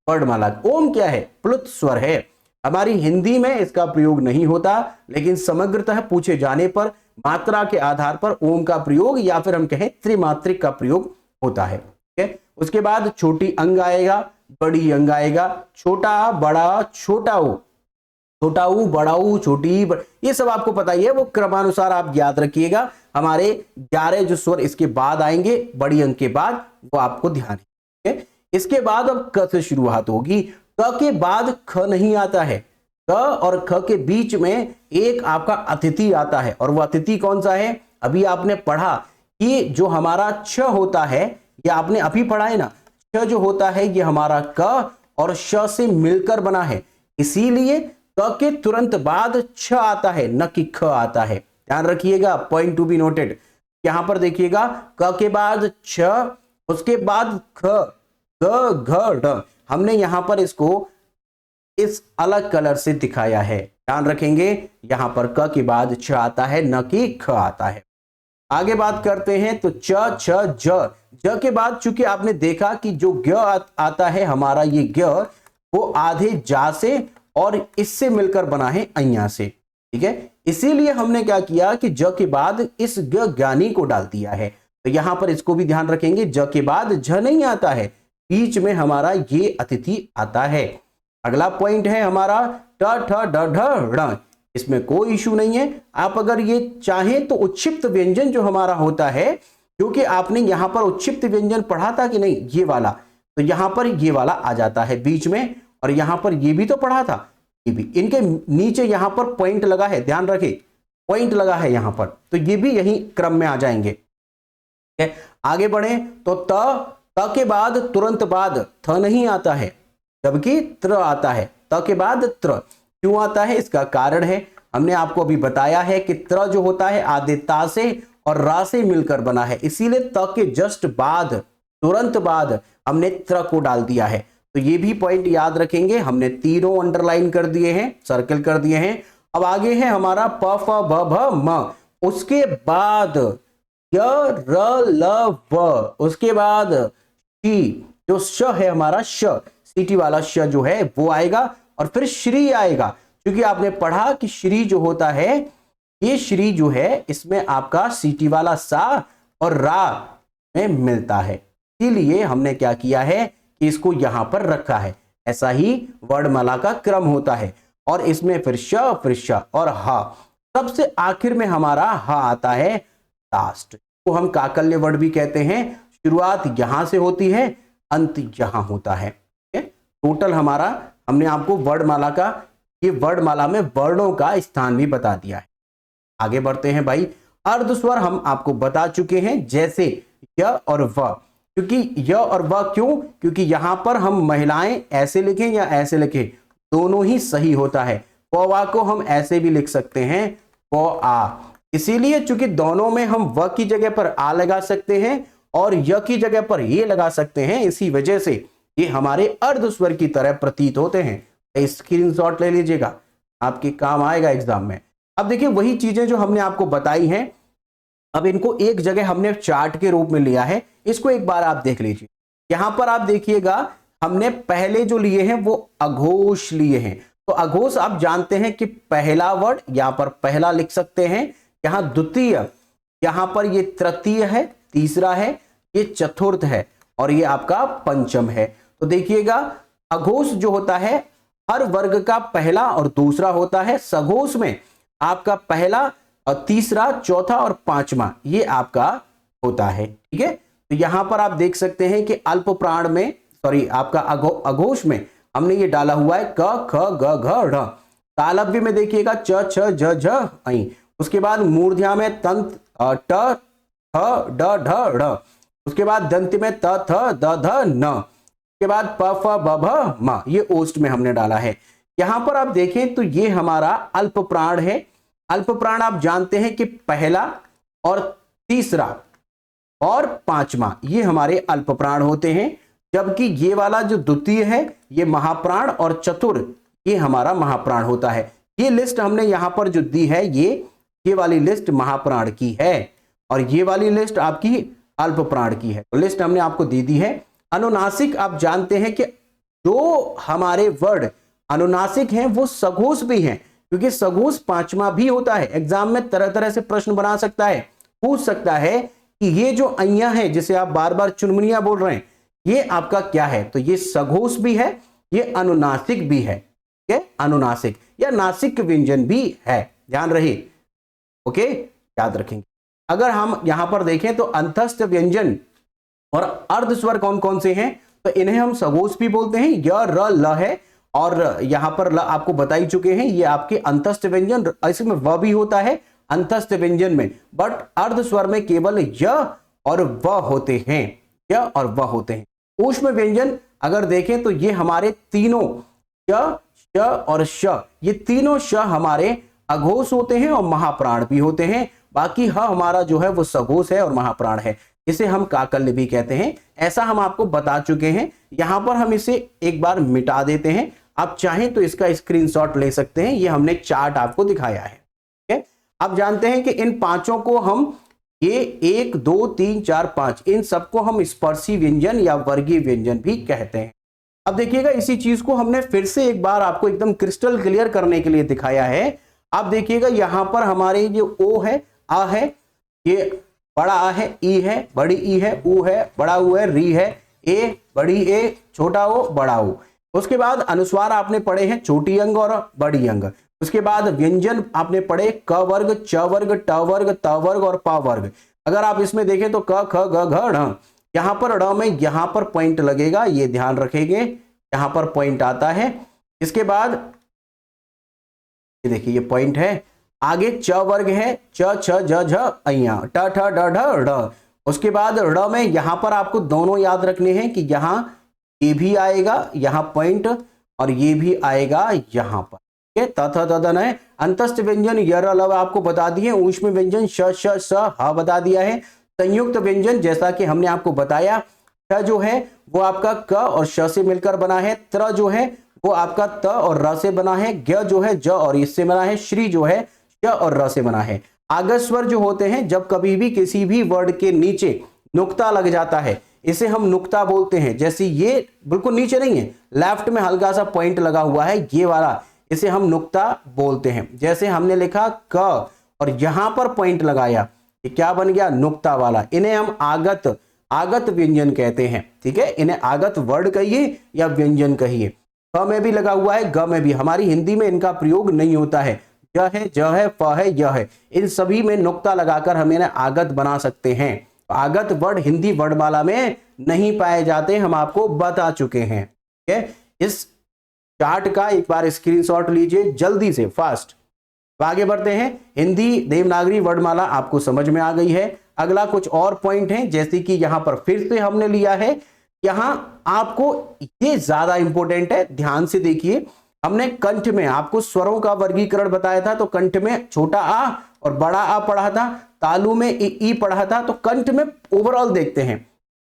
वर्णमाला ओम क्या है, प्लुत स्वर है। हमारी हिंदी में इसका प्रयोग नहीं होता, लेकिन समग्रतः पूछे जाने पर मात्रा के आधार पर ओम का प्रयोग या फिर हम कहें त्रिमात्रिक का प्रयोग होता है। ठीक है, उसके बाद छोटी अंग आएगा, बड़ी अंग आएगा, छोटा बड़ा, छोटा ऊ बड़ा ऊ, छोटी, ये सब आपको पता ही है, वो क्रमानुसार आप याद रखिएगा। हमारे 11 जो स्वर इसके बाद आएंगे बड़ी अंक के बाद, वो आपको ध्यान है। इसके बाद अब क से शुरुआत होगी। क के बाद ख नहीं आता है, क और ख के बीच में एक आपका अतिथि आता है, और वो अतिथि कौन सा है, अभी आपने पढ़ा कि जो हमारा छ होता है, ये आपने अभी पढ़ा है ना, छ जो होता है ये हमारा क और श से मिलकर बना है, इसीलिए क के तुरंत बाद छ आता है, न कि ख आता है। ध्यान रखिएगा, पॉइंट टू बी नोटेड। यहां पर देखिएगा क के बाद छ, उसके बाद ख, ग, घ, ढ। हमने यहां पर इसको इस अलग कलर से दिखाया है, ध्यान रखेंगे। यहां पर क के बाद छ आता है, न कि ख आता है। आगे बात करते हैं तो च, छ, ज के बाद चूंकि आपने देखा कि जो ज्ञ आता है हमारा, ये ज्ञ वो आधे जा से और इससे मिलकर बना है अइया से। ठीक है, इसीलिए हमने क्या किया कि ज के बाद इस ग ज्ञानी को डाल दिया है। तो यहां पर इसको भी ध्यान रखेंगे, ज के बाद झ नहीं आता है, बीच में हमारा ये अतिथि आता है। अगला पॉइंट है हमारा ट, ठ, ड, ढ, ण। इसमें कोई इशू नहीं है। आप अगर ये चाहें तो उच्छिप्त व्यंजन जो हमारा होता है, क्योंकि आपने यहां पर उच्छिप्त व्यंजन पढ़ा था कि नहीं, ये वाला, तो यहां पर ये वाला आ जाता है बीच में, और यहां पर ये भी तो पढ़ा था, ये भी। इनके नीचे यहां पर पॉइंट लगा है, ध्यान रखें, पॉइंट लगा है यहां पर, तो ये भी यही क्रम में आ जाएंगे। आगे बढ़े तो त के बाद तुरंत बाद थ नहीं आता है, जबकि त्र आता है। त के बाद त्र क्यों आता है, इसका कारण है, हमने आपको अभी बताया है कि त्र जो होता है आधे ता से और रा से मिलकर बना है, इसीलिए त के जस्ट बाद, तुरंत बाद हमने त्र को डाल दिया है। तो ये भी पॉइंट याद रखेंगे। हमने तीनों अंडरलाइन कर दिए हैं, सर्कल कर दिए हैं। अब आगे है हमारा प फ ब भ म, उसके बाद य र ल व, उसके बाद शी, जो श है हमारा, श सीटी वाला श जो है वो आएगा, और फिर श्री आएगा। क्योंकि आपने पढ़ा कि श्री जो होता है, ये श्री जो है इसमें आपका सीटी वाला सा और रा में मिलता है, इसीलिए हमने क्या किया है कि इसको यहां पर रखा है। ऐसा ही वर्णमाला का क्रम होता है, और इसमें फिर श, फिर श और हा, सबसे आखिर में हमारा हा आता है लास्ट, को हम काकल्य वर्ड भी कहते हैं। शुरुआत यहां से होती है, अंत यहां होता है। टोटल हमारा हमने आपको वर्णमाला का, ये वर्णमाला में वर्णों का स्थान भी बता दिया है। आगे बढ़ते हैं भाई। अर्धस्वर हम आपको बता चुके हैं, जैसे य और व, क्योंकि य और व क्यों, क्योंकि यहां पर हम महिलाएं ऐसे लिखें या ऐसे लिखें, दोनों ही सही होता है। क को हम ऐसे भी लिख सकते हैं, क आ, इसीलिए चूंकि दोनों में हम व की जगह पर आ लगा सकते हैं और य की जगह पर ये लगा सकते हैं, इसी वजह से ये हमारे अर्धस्वर की तरह प्रतीत होते हैं। स्क्रीनशॉट ले लीजिएगा, आपके काम आएगा एग्जाम में। अब देखिए वही चीजें जो हमने आपको बताई हैं, अब इनको एक जगह हमने चार्ट के रूप में लिया है, इसको एक बार आप देख लीजिए। यहां पर आप देखिएगा हमने पहले जो लिए हैं वो अघोष लिए हैं। तो अघोष आप जानते हैं कि पहला वर्ड, यहां पर पहला लिख सकते हैं, यहां द्वितीय, यहां पर ये तृतीय है, तीसरा है, ये चतुर्थ है, और ये आपका पंचम है। तो देखिएगा अघोष जो होता है हर वर्ग का पहला और दूसरा होता है। सघोष में आपका पहला और तीसरा, चौथा और पांचवा ये आपका होता है। ठीक है, तो यहां पर आप देख सकते हैं कि अल्प प्राण में, सॉरी आपका अघोष में हमने ये डाला हुआ है क ख ग घ ढ। तालव्य में देखिएगा च छ ज झ ऐ, उसके बाद मूर्ध्या में तंत ट ठ ड ढ ढ, उसके बाद दंत में त थ द ध न, उसके बाद प फ ब भ म, ये ओष्ठ में हमने डाला है। यहां पर आप देखें तो ये हमारा अल्प प्राण है। अल्प प्राण आप जानते हैं कि पहला और तीसरा और पांचवा ये हमारे अल्प प्राण होते हैं, जबकि ये वाला जो द्वितीय है ये महाप्राण और चतुर्थ ये हमारा महाप्राण होता है। ये लिस्ट हमने यहां पर जो दी है ये वाली लिस्ट महाप्राण की है, और ये वाली लिस्ट आपकी अल्प प्राण की है। तो लिस्ट हमने आपको दे दी है। अनुनासिक आप जानते हैं कि जो हमारे वर्ड अनुनासिक हैं वो सघोष भी हैं, क्योंकि सघोष पांचवा भी होता है। एग्जाम में तरह तरह से प्रश्न बना सकता है, पूछ सकता है कि ये जो अइया है जिसे आप बार बार चुनमुनिया बोल रहे हैं ये आपका क्या है, तो ये सघोष भी है, ये अनुनासिक भी है। ये अनुनासिक या नासिक व्यंजन भी है, ध्यान रहे। ओके, याद रखेंगे। अगर हम यहां पर देखें तो अंतस्थ व्यंजन और अर्धस्वर कौन कौन से हैं, तो इन्हें हम सघोष भी बोलते हैं। य र ल है, और यहां पर ल आपको बता ही चुके हैं, ये आपके अंतस्थ व्यंजन, इसमें व भी होता है अंतस्थ व्यंजन में, बट अर्धस्वर में केवल य और व होते हैं, य और व होते हैं। ऊष्म व्यंजन अगर देखें तो ये हमारे तीनों य, श और श, ये तीनों श हमारे अघोष होते हैं और महाप्राण भी होते हैं। बाकी ह हमारा जो है वो सघोष है और महाप्राण है, इसे हम काकल्य भी कहते हैं। ऐसा हम आपको बता चुके हैं। यहां पर हम इसे एक बार मिटा देते हैं, आप चाहें तो इसका स्क्रीनशॉट ले सकते हैं, ये हमने चार्ट आपको दिखाया है। ठीक है, आप जानते हैं कि इन पांचों को हम ये 1 2 3 4 5 इन सबको हम स्पर्शी व्यंजन या वर्गीय व्यंजन भी कहते हैं। अब देखिएगा इसी चीज को हमने फिर से एक बार आपको एकदम क्रिस्टल क्लियर करने के लिए दिखाया है। आप देखिएगा यहां पर हमारे जो ओ है, आ है, ये बड़ा आ है, ई है, बड़ी ई है, ऊ है, बड़ा ऊ है, री है, ए, बड़ी ए, छोटा ओ, बड़ा ओ। उसके बाद अनुस्वार आपने पढ़े हैं छोटी अंग और बड़ी अंग। उसके बाद व्यंजन आपने पढ़े क वर्ग, च वर्ग, ट वर्ग, त वर्ग और प वर्ग। अगर आप इसमें देखें तो क ख ग घ ढ, यहां पर ड़ में यहां पर पॉइंट लगेगा, ये ध्यान रखेंगे, यहां पर पॉइंट आता है। इसके बाद ये देखिए ये पॉइंट है। आगे च वर्ग है, च छ ज झ अइया, ट ठ ड ढ ढ। उसके बाद ड़ में यहां पर आपको दोनों याद रखने हैं कि यहां ये भी आएगा, यहां पॉइंट, और ये भी आएगा यहां पर। तथा तदन है। अंतस्थ व्यंजन यर लव आपको बता दिए। ऊष्म व्यंजन श श स ह बता दिया है। संयुक्त व्यंजन जैसा कि हमने आपको बताया, ठ जो है वो आपका क और श से मिलकर बना है। त्र जो है वो आपका त और र से बना है। ज्ञ जो है ज और इस से बना है। श्री जो है श और र से बना है। आगत स्वर जो होते हैं, जब कभी भी किसी भी वर्ड के नीचे नुक्ता लग जाता है, इसे हम नुक्ता बोलते हैं। जैसे ये बिल्कुल नीचे नहीं है, लेफ्ट में हल्का सा पॉइंट लगा हुआ है, ये वाला, इसे हम नुक्ता बोलते हैं। जैसे हमने लिखा क और यहां पर पॉइंट लगाया, ये क्या बन गया? नुक्ता वाला। इन्हें हम आगत व्यंजन कहते हैं। ठीक है, इन्हें आगत वर्ड कहिए या व्यंजन कहिए। क में भी लगा हुआ है, ग में भी। हमारी हिंदी में इनका प्रयोग नहीं होता है। ज है, ज है, फ है, य है, इन सभी में नुक्ता लगाकर हम इन्हें आगत बना सकते हैं। आगत वर्ड हिंदी वर्णमाला में नहीं पाए जाते, हम आपको बता चुके हैं। ठीक है, इस चार्ट का एक बार स्क्रीनशॉट लीजिए जल्दी से, फास्ट। आगे बढ़ते हैं। हिंदी देवनागरी वर्णमाला आपको समझ में आ गई है। अगला कुछ और पॉइंट है, जैसे कि यहां पर फिर से हमने लिया है। यहां आपको ये ज्यादा इंपॉर्टेंट है, ध्यान से देखिए। हमने कंठ में आपको स्वरों का वर्गीकरण बताया था, तो कंठ में छोटा आ और बड़ा आ पढ़ा था, तालु में ई पढ़ा था। तो कंठ में ओवरऑल देखते हैं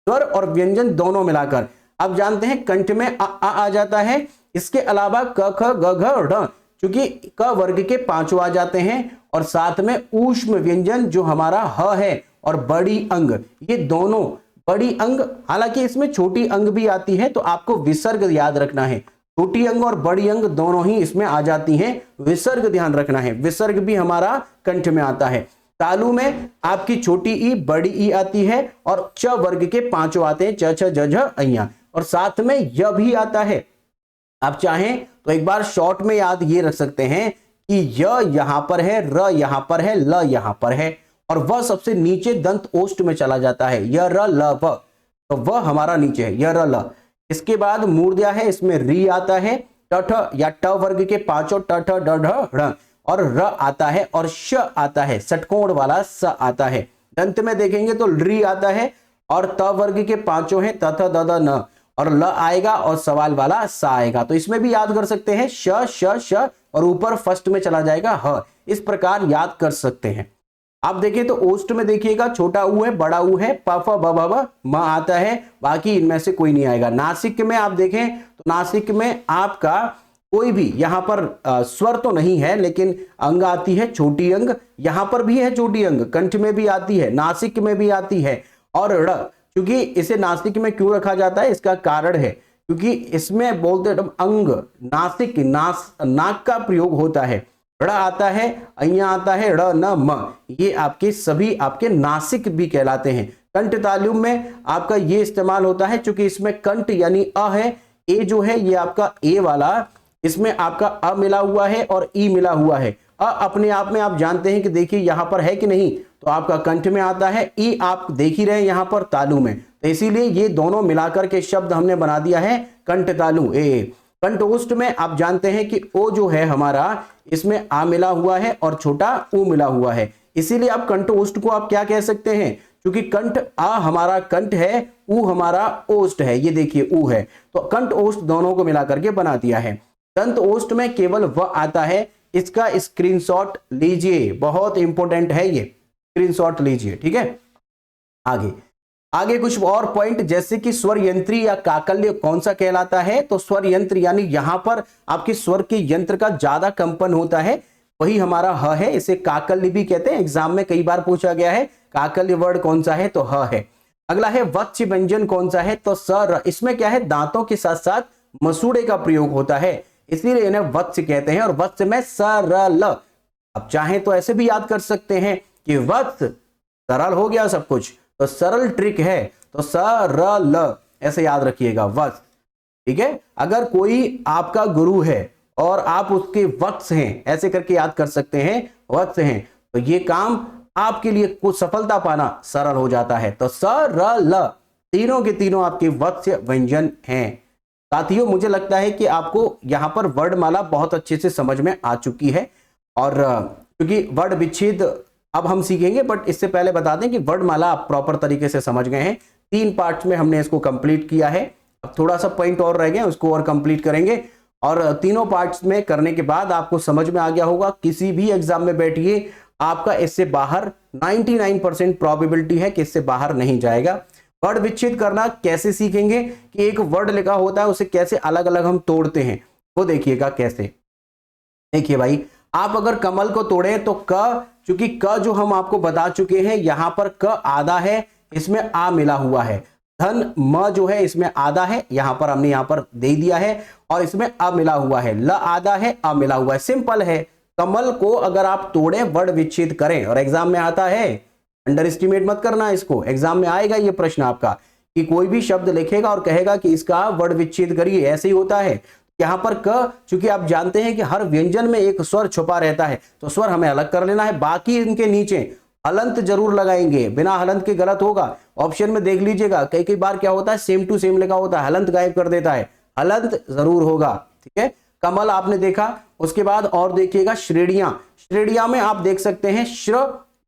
स्वर और व्यंजन दोनों मिलाकर। अब जानते हैं कंठ में आ जाता है। इसके अलावा क ख ग घ ढ, क्योंकि क वर्ग के पांचों आ जाते हैं। और साथ में ऊष्म व्यंजन जो हमारा ह है और बड़ी अंग, ये दोनों बड़ी अंग, हालांकि इसमें छोटी अंग भी आती है, तो आपको विसर्ग याद रखना है। छोटी अंग और बड़ी अंग दोनों ही इसमें आ जाती हैं, विसर्ग ध्यान रखना है। विसर्ग भी हमारा कंठ में आता है। तालु में आपकी छोटी ई बड़ी ई आती है और च वर्ग के पांचों आते हैं, च छ ज झ अइया, और साथ में य भी आता है। आप चाहें तो एक बार शॉर्ट में याद ये रख सकते हैं कि य यहां पर है, र यहां पर है, ल यहां पर है, और वह सबसे नीचे दंत ओष्ठ में चला जाता है। य र ल व, तो वह हमारा नीचे है, य र ल। इसके बाद मूर्ध्या है, इसमें री आता है। ट या ट वर्ग के पांचों ट ठ ड ढ ढ़, और र आता है और श आता है, षटकोण वाला स आता है। दंत में देखेंगे तो री आता है और त वर्ग के पांचों हैं, त थ द द न, और ल आएगा और सवाल वाला सा आएगा। तो इसमें भी याद कर सकते हैं श श श, और ऊपर फर्स्ट में चला जाएगा ह। इस प्रकार याद कर सकते हैं। आप देखें तो ओष्ठ में देखिएगा छोटा ऊ है, बड़ा ऊ है, प फ ब भ भ म आता है, बाकी इनमें से कोई नहीं आएगा। नासिक में आप देखें तो नासिक में आपका कोई भी यहां पर स्वर तो नहीं है, लेकिन अंग आती है छोटी अंग, यहां पर भी है छोटी अंग, कंठ में भी आती है, नासिक में भी आती है। और ड़, क्योंकि इसे नासिक में क्यों रखा जाता है, इसका कारण है क्योंकि इसमें बोलते अंग नासिक नाक का प्रयोग होता है। ड़ आता है, अइया आता है, ड़ न म, ये आपके सभी आपके नासिक भी कहलाते हैं। कंठ तालुम में आपका ये इस्तेमाल होता है, क्योंकि इसमें कंठ यानी अ है, ए जो है ये आपका ए वाला, इसमें आपका अ मिला हुआ है और ई मिला हुआ है। अ अपने आप में आप जानते हैं कि देखिए यहां पर है कि नहीं, तो आपका कंठ में आता है। ई आप देख ही रहे हैं यहां पर तालु में, तो इसीलिए ये दोनों मिलाकर के शब्द हमने बना दिया है कंठ तालु ए। कंठोष्ठ में आप जानते हैं कि ओ जो है हमारा, इसमें आ मिला हुआ है और छोटा ऊ मिला हुआ है, इसीलिए आप कंठोष्ठ को आप क्या कह सकते हैं, क्योंकि कंठ आ हमारा कंठ है, ऊ हमारा ओष्ठ है, ये देखिए ऊ है, तो कंठ ओष्ठ दोनों को मिलाकर के बना दिया है। दंत ओष्ठ में केवल व आता है, इसका स्क्रीनशॉट लीजिए, बहुत इंपॉर्टेंट है ये, स्क्रीनशॉट लीजिए। ठीक है, आगे कुछ और पॉइंट, जैसे कि स्वर यंत्री या काकल्य कौन सा कहलाता है, तो स्वर यंत्र यानी यहां पर आपके स्वर के यंत्र का ज्यादा कंपन होता है, वही हमारा ह है, इसे काकल्य भी कहते हैं। एग्जाम में कई बार पूछा गया है काकल्य वर्ड कौन सा है, तो ह है। अगला है वत्स व्यंजन कौन सा है, तो स र। इसमें क्या है, दांतों के साथ साथ मसूड़े का प्रयोग होता है, इसलिए इन्हें वत्स कहते हैं। और वत्स में सरल, अब चाहें तो ऐसे भी याद कर सकते हैं कि वत्स सरल हो गया सब कुछ, तो सरल ट्रिक है, तो सरल ऐसे याद रखिएगा वत्स। ठीक है, अगर कोई आपका गुरु है और आप उसके वत्स हैं, ऐसे करके याद कर सकते हैं वत्स हैं, तो ये काम आपके लिए कुछ सफलता पाना सरल हो जाता है। तो सरल, तीनों के तीनों आपके वत्स व्यंजन हैं। साथियों, मुझे लगता है कि आपको यहां पर वर्णमाला बहुत अच्छे से समझ में आ चुकी है, और क्योंकि वर्ण विच्छेद अब हम सीखेंगे, बट इससे पहले बता दें कि वर्णमाला आप प्रॉपर तरीके से समझ गए हैं। 3 पार्ट्स में हमने इसको कंप्लीट किया है, अब थोड़ा सा पॉइंट और रह गए, उसको और कंप्लीट करेंगे। और तीनों पार्ट्स में करने के बाद आपको समझ में आ गया होगा, किसी भी एग्जाम में बैठिए आपका इससे बाहर 99% प्रोबेबिलिटी है कि इससे बाहर नहीं जाएगा। वर्ड विच्छेद करना कैसे सीखेंगे कि एक वर्ड लिखा होता है उसे कैसे अलग अलग हम तोड़ते हैं, वो देखिएगा कैसे। देखिए भाई, आप अगर कमल को तोड़े तो क, चूंकि क जो हम आपको बता चुके हैं यहां पर क आधा है, इसमें आ मिला हुआ है। धन म जो है इसमें आधा है, यहां पर हमने यहां पर दे दिया है, और इसमें अ मिला हुआ है। ल आधा है, अ मिला हुआ है। सिंपल है। कमल को अगर आप तोड़े, वर्ड विच्छेद करें, और एग्जाम में आता है, अंडर एस्टिमेट मत करना इसको, एग्जाम में आएगा ये प्रश्न आपका कि कोई भी शब्द लिखेगा और कहेगा कि इसका वर्ड विच्छेद करिए, ऐसे ही होता है। यहां पर क, चूंकि आप जानते हैं कि हर व्यंजन में एक स्वर छुपा रहता है, तो स्वर हमें अलग कर लेना है। बाकी इनके नीचे हलंत जरूर लगाएंगे, बिना हलंत के गलत होगा। ऑप्शन में देख लीजिएगा, कई कई बार क्या होता है सेम टू सेम लिखा होता है, हलंत गायब कर देता है, हलंत जरूर होगा। ठीक है, कमल आपने देखा। उसके बाद और देखिएगा श्रेणियां। श्रेणियां में आप देख सकते हैं श्र,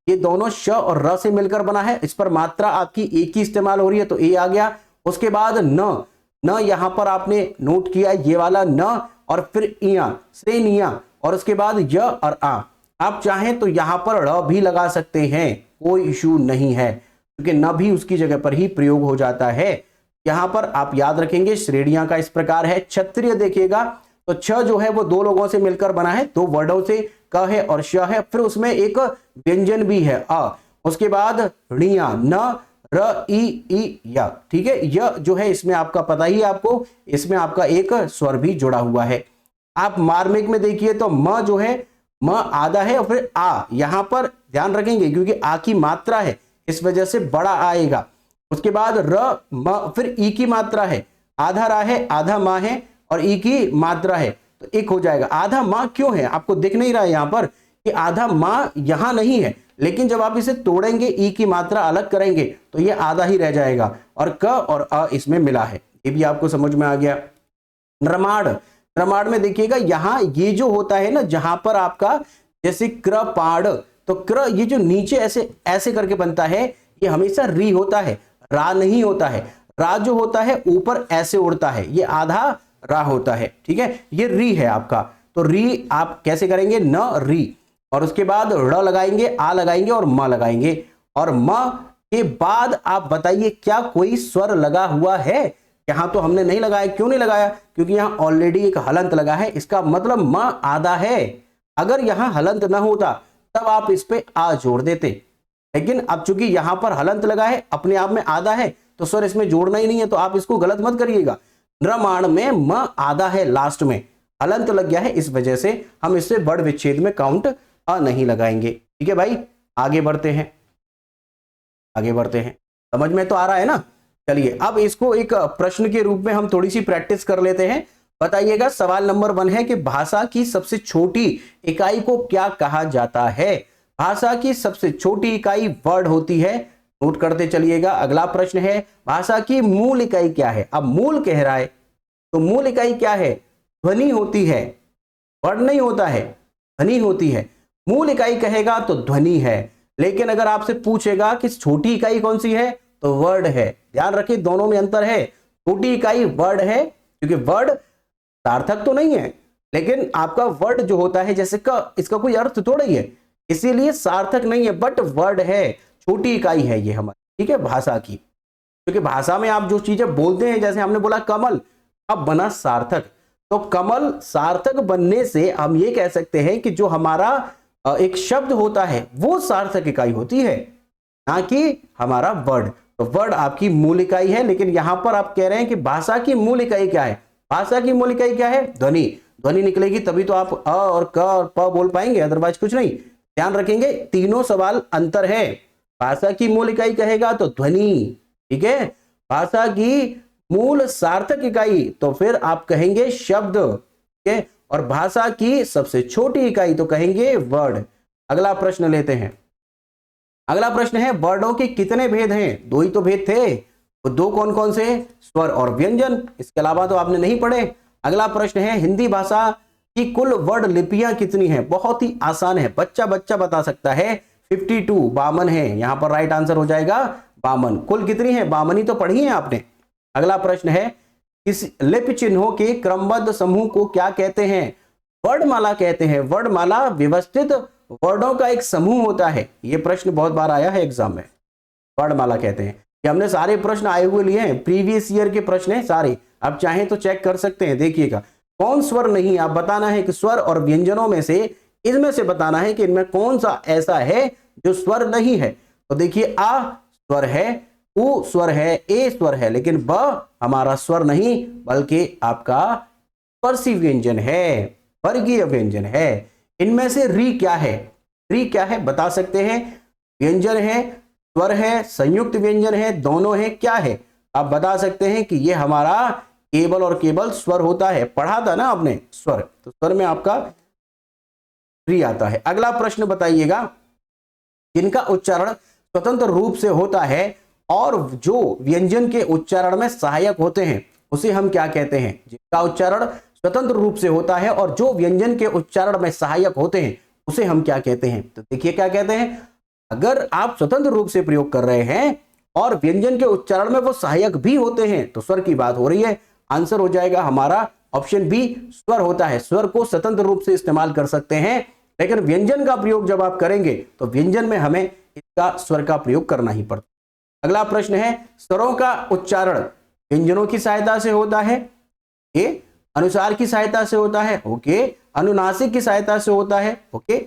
ये दोनों श और र से मिलकर बना है, इस पर मात्रा आपकी एक ही इस्तेमाल हो रही है, तो ए आ गया। उसके बाद न, न यहां पर आपने नोट किया ये वाला न, और फिर इया, श्रेणियां, और उसके बाद य और आ। आप चाहें तो यहां पर ड़ भी लगा सकते हैं, कोई इशू नहीं है, क्योंकि न भी उसकी जगह पर ही प्रयोग हो जाता है। यहां पर आप याद रखेंगे श्रेणियां का इस प्रकार है। क्षत्रिय देखिएगा तो छ जो है वो दो लोगों से मिलकर बना है, दो वर्डों से, क है और श है, फिर उसमें एक व्यंजन भी है अ। उसके बाद ऋणिया, न, र, ई, या। ठीक है, य जो है इसमें आपका पता ही आपको, इसमें आपका एक स्वर भी जुड़ा हुआ है। आप मार्मिक में देखिए तो म जो है, म आधा है, और फिर आ, यहां पर ध्यान रखेंगे क्योंकि आ की मात्रा है, इस वजह से बड़ा आएगा। उसके बाद र, म, फिर ई की मात्रा है, आधा रा है, आधा माँ है, और ई की मात्रा है, तो एक हो जाएगा। आधा माँ क्यों है, आपको दिख नहीं रहा है यहां पर कि आधा माँ यहां नहीं है, लेकिन जब आप इसे तोड़ेंगे, ई की मात्रा अलग करेंगे, तो ये आधा ही रह जाएगा, और क और अ इसमें मिला है। ये भी आपको समझ में आ गया। नरमाड़, नरमाड़ में देखिएगा यहां ये जो होता है ना, जहां पर आपका जैसे कृपाड़, तो क्र ये जो नीचे ऐसे ऐसे करके बनता है, ये हमेशा री होता है, रा नहीं होता है। रा जो होता है ऊपर ऐसे उड़ता है, ये आधा रा होता है। ठीक है, ये री है आपका, तो री आप कैसे करेंगे, न री, और उसके बाद ड़ लगाएंगे, आ लगाएंगे और म लगाएंगे, और म के बाद आप बताइए क्या कोई स्वर लगा हुआ है। यहां तो हमने नहीं लगाया, क्यों नहीं लगाया, क्योंकि यहां ऑलरेडी एक हलंत लगा है, इसका मतलब म आधा है। अगर यहां हलंत ना होता तब आप इस पे आ जोड़ देते, लेकिन अब चूंकि यहां पर हलंत लगा है, अपने आप में आधा है, तो स्वर इसमें जोड़ना ही नहीं है, तो आप इसको गलत मत करिएगा। नृमाण में म आधा है, लास्ट में हलंत लग गया है, इस वजह से हम इससे वर्ड विच्छेद में काउंट अ नहीं लगाएंगे। ठीक है भाई, आगे बढ़ते हैं, आगे बढ़ते हैं। समझ में तो आ रहा है ना। चलिए अब इसको एक प्रश्न के रूप में हम थोड़ी सी प्रैक्टिस कर लेते हैं। बताइएगा, सवाल नंबर 1 है कि भाषा की सबसे छोटी इकाई को क्या कहा जाता है। भाषा की सबसे छोटी इकाई वर्ड होती है, नोट करते चलिएगा। अगला प्रश्न है, भाषा की मूल इकाई क्या है। अब मूल कह रहा है, तो मूल इकाई क्या है, ध्वनि होती है, वर्ड नहीं होता है, ध्वनि होती है। मूल इकाई कहेगा तो ध्वनि है, लेकिन अगर आपसे पूछेगा कि छोटी इकाई कौन सी है, तो वर्ड है। ध्यान रखिए, दोनों में अंतर है। छोटी इकाई वर्ड है, क्योंकि वर्ड सार्थक तो नहीं है, लेकिन आपका वर्ड जो होता है जैसे क, इसका कोई अर्थ थोड़ा ही है, इसीलिए सार्थक नहीं है, बट वर्ड है, छोटी इकाई है ये हमारी। ठीक है, भाषा की, क्योंकि भाषा में आप जो चीजें बोलते हैं, जैसे हमने बोला कमल, अब बना सार्थक, तो कमल सार्थक बनने से हम ये कह सकते हैं कि जो हमारा एक शब्द होता है वो सार्थक इकाई होती है, ना कि हमारा वर्ड। तो वर्ड आपकी मूल इकाई है, लेकिन यहां पर आप कह रहे हैं कि भाषा की मूल इकाई क्या है। भाषा की मूल इकाई क्या है, ध्वनि। ध्वनि निकलेगी तभी तो आप अ और क और प बोल पाएंगे, अदरवाइज कुछ नहीं। ध्यान रखेंगे, तीनों सवाल अंतर है। भाषा की मूल इकाई कहेगा तो ध्वनि, ठीक है। भाषा की मूल सार्थक इकाई तो फिर आप कहेंगे शब्द, ठीक है। और भाषा की सबसे छोटी इकाई तो कहेंगे वर्ड। अगला प्रश्न लेते हैं। अगला प्रश्न है, वर्डों के कितने भेद हैं। दो ही तो भेद थे, वो दो कौन कौन से, स्वर और व्यंजन, इसके अलावा तो आपने नहीं पढ़े। अगला प्रश्न है, हिंदी भाषा की कुल वर्ड लिपियां कितनी हैं। बहुत ही आसान है, बच्चा बच्चा बता सकता है। 52, 52 है, यहां पर राइट आंसर हो जाएगा 52। कुल कितनी है, 52 ही तो पढ़ी है आपने। अगला प्रश्न है, इस लिपि चिन्हों के क्रमबद्ध समूह को क्या कहते हैं? वर्णमाला कहते हैं। वर्णमाला व्यवस्थित वर्णों का एक समूह होता है। यह प्रश्न बहुत बार आया है एग्जाम में। वर्णमाला कहते हैं। कि हमने सारे प्रश्न आए हुए लिए हैं, प्रीवियस ईयर के प्रश्न हैं सारे, आप चाहें तो चेक कर सकते हैं। देखिएगा कौन स्वर नहीं, आप बताना है कि स्वर और व्यंजनों में से, इनमें से बताना है कि इनमें कौन सा ऐसा है जो स्वर नहीं है। तो देखिए आ स्वर है, उ स्वर है, ए स्वर है, लेकिन ब हमारा स्वर नहीं बल्कि आपका स्पर्शी व्यंजन है, वर्गीय व्यंजन है। इनमें से री क्या है? री क्या है बता सकते हैं? व्यंजन है, स्वर है, संयुक्त व्यंजन है, दोनों है, क्या है? आप बता सकते हैं कि यह हमारा केवल और केवल स्वर होता है। पढ़ा था ना आपने स्वर, तो स्वर में आपका री आता है। अगला प्रश्न बताइएगा, जिनका उच्चारण स्वतंत्र रूप से होता है और जो व्यंजन के उच्चारण में सहायक होते हैं उसे हम क्या कहते हैं? जिनका उच्चारण स्वतंत्र रूप से होता है और जो व्यंजन के उच्चारण में सहायक होते हैं उसे हम क्या कहते हैं? तो देखिए क्या कहते हैं, अगर आप स्वतंत्र रूप से प्रयोग कर रहे हैं और व्यंजन के उच्चारण में वो सहायक भी होते हैं तो स्वर की बात हो रही है। आंसर हो जाएगा हमारा ऑप्शन बी, स्वर होता है। स्वर को स्वतंत्र रूप से इस्तेमाल कर सकते हैं, लेकिन व्यंजन का प्रयोग जब आप करेंगे तो व्यंजन में हमें इसका स्वर का प्रयोग करना ही पड़ता है। अगला प्रश्न है, स्वरों का उच्चारण व्यंजनों की सहायता से होता है, ए अनुसार की सहायता से होता है, ओके, अनुनासिक की सहायता से होता है, ओके,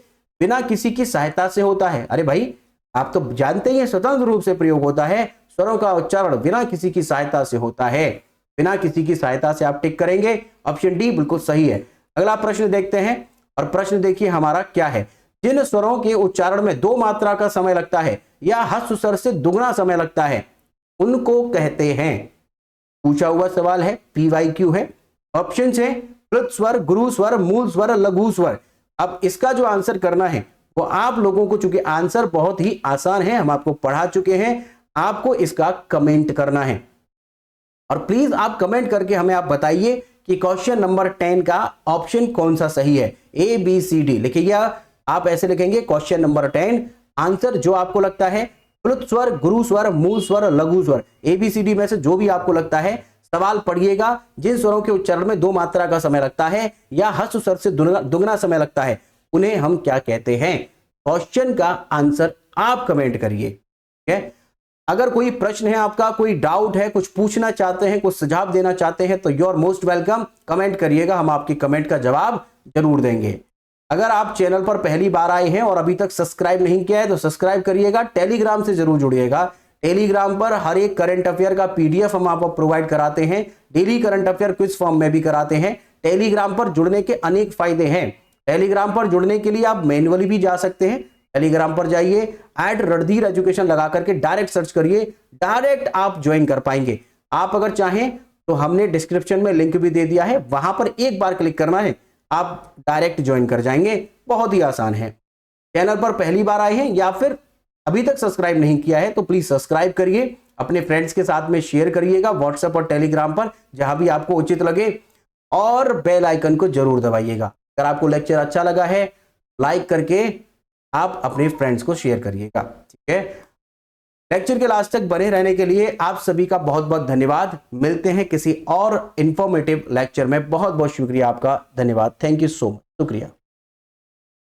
बिना किसी की सहायता से होता है। अरे भाई आप तो जानते ही हैं स्वतंत्र रूप से प्रयोग होता है। स्वरों का उच्चारण बिना किसी की सहायता से होता है। बिना किसी की सहायता से आप टिक करेंगे, ऑप्शन डी बिल्कुल सही है। अगला प्रश्न देखते हैं और प्रश्न देखिए हमारा क्या है, जिन स्वरों के उच्चारण में 2 मात्रा का समय लगता है या हस्व स्वर से दुगना समय लगता है उनको कहते हैं। पूछा हुआ सवाल है, PYQ है। ऑप्शन है प्लुत स्वर, गुरु स्वर, मूल स्वर, लघु स्वर। अब इसका जो आंसर करना है वो आप लोगों को, चूंकि आंसर बहुत ही आसान है, हम आपको पढ़ा चुके हैं, आपको इसका कमेंट करना है। और प्लीज आप कमेंट करके हमें आप बताइए कि क्वेश्चन नंबर 10 का ऑप्शन कौन सा सही है। ABCD लिखिएगा, आप ऐसे लिखेंगे क्वेश्चन नंबर 10, आंसर जो आपको लगता है प्लुत स्वर, गुरु स्वर, मूल स्वर, लघु स्वर, ABCD में से जो भी आपको लगता है। सवाल पढ़िएगा, जिन स्वरों के उच्चारण में 2 मात्रा का समय लगता है या हस्व स्वर से दुगना समय लगता है उन्हें हम क्या कहते हैं। क्वेश्चन का आंसर आप कमेंट करिए, ठीक है। अगर कोई प्रश्न है आपका, कोई डाउट है, कुछ पूछना चाहते हैं, कुछ सुझाव देना चाहते हैं तो you are most welcome, comment करिएगा, हम आपकी कमेंट का जवाब जरूर देंगे। अगर आप चैनल पर पहली बार आए हैं और अभी तक सब्सक्राइब नहीं किया है तो सब्सक्राइब करिएगा। टेलीग्राम से जरूर जुड़िएगा। टेलीग्राम पर हर एक करंट अफेयर का PDF हम आपको प्रोवाइड कराते हैं। Daily current affair quiz form में भी कराते हैं। टेलीग्राम पर जुड़ने के अनेक फायदे हैं। टेलीग्राम पर जुड़ने के लिए आप मैन्युअली भी जा सकते हैं। टेलीग्राम पर जाइए, @रणधीर एजुकेशन लगा करके डायरेक्ट सर्च करिए, डायरेक्ट आप ज्वाइन कर पाएंगे। आप अगर चाहें तो हमने डिस्क्रिप्शन में लिंक भी दे दिया है, वहां पर एक बार क्लिक करना है, आप डायरेक्ट ज्वाइन कर जाएंगे। बहुत ही आसान है। चैनल पर पहली बार आए हैं या फिर अभी तक सब्सक्राइब नहीं किया है तो प्लीज सब्सक्राइब करिए, अपने फ्रेंड्स के साथ में शेयर करिएगा व्हाट्सएप और टेलीग्राम पर, जहां भी आपको उचित लगे, और बेल आइकन को जरूर दबाइएगा। अगर आपको लेक्चर अच्छा लगा है लाइक करके आप अपने फ्रेंड्स को शेयर करिएगा, ठीक है। लेक्चर के लास्ट तक बने रहने के लिए आप सभी का बहुत बहुत धन्यवाद। मिलते हैं किसी और इंफॉर्मेटिव लेक्चर में। बहुत बहुत शुक्रिया आपका, धन्यवाद, थैंक यू सो मच, शुक्रिया।